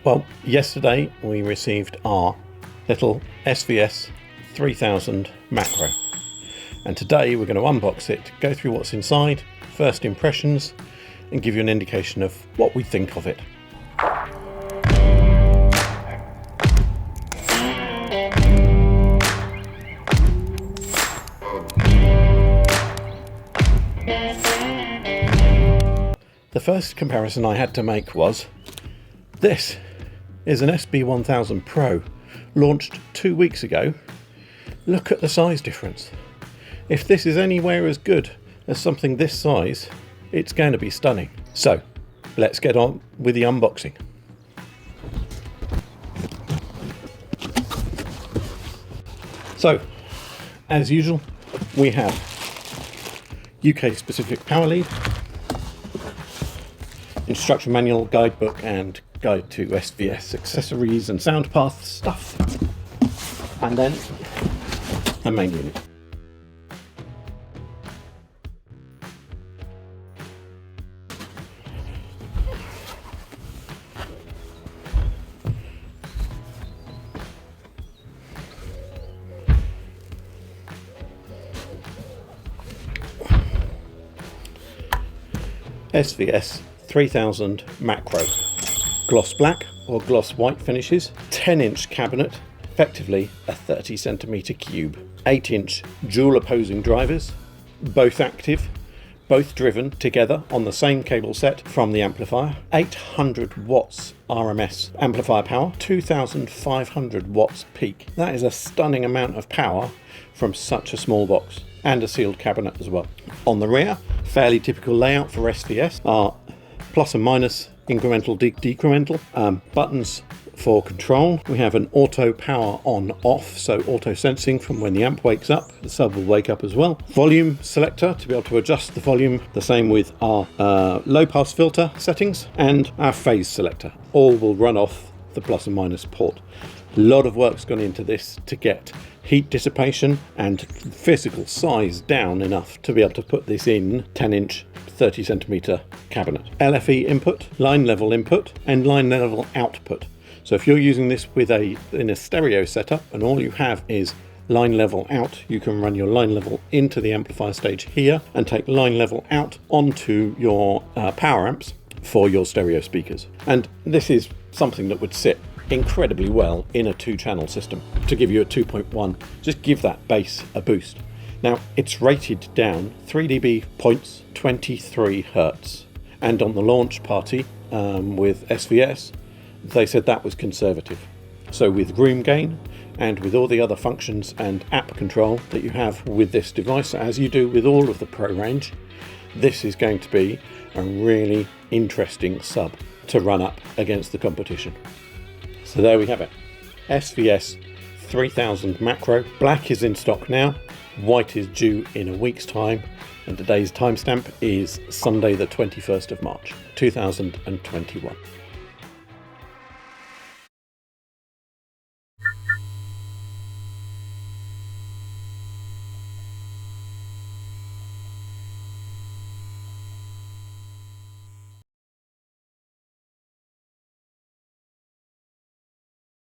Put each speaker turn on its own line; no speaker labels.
Well, yesterday we received our little SVS 3000 macro, and today we're going to unbox it, go through what's inside, first impressions, and give you an indication of what we think of it. The first comparison I had to make was, this is an SB1000 Pro, launched 2 weeks ago. Look at the size difference. If this is anywhere as good as something this size, it's going to be stunning. So let's get on with the unboxing. So, as usual, we have UK specific power lead, instruction manual, guidebook, and guide to SVS accessories and sound path stuff, and then a main unit. SVS 3000 macro, gloss black or gloss white finishes, 10-inch cabinet, effectively a 30cm cube, 8-inch dual opposing drivers, both active, both driven together on the same cable set from the amplifier, 800 watts RMS amplifier power, 2500 watts peak. That is a stunning amount of power from such a small box, and a sealed cabinet as well. On the rear, fairly typical layout for SVS are plus and minus, incremental, decremental, buttons for control. We have an auto power on off, so auto sensing from when the amp wakes up. The sub will wake up as well. Volume selector to be able to adjust the volume, the same with our low pass filter settings, and our phase selector. All will run off the plus and minus port. A lot of work's gone into this to get heat dissipation and physical size down enough to be able to put this in 10-inch 30cm cabinet. LFE input, line level input, and line level output. So if you're using this in a stereo setup and all you have is line level out, you can run your line level into the amplifier stage here and take line level out onto your power amps for your stereo speakers. And this is something that would sit incredibly well in a 2-channel system to give you a 2.1, just give that bass a boost. Now it's rated down 3 dB points, 23 Hertz, and on the launch party with SVS they said that was conservative. So with room gain and with all the other functions and app control that you have with this device, as you do with all of the Pro range, this is going to be a really interesting sub to run up against the competition. So there we have it, SVS 3000 macro. Black is in stock now, white is due in a week's time, and today's timestamp is Sunday the 21st of March 2021.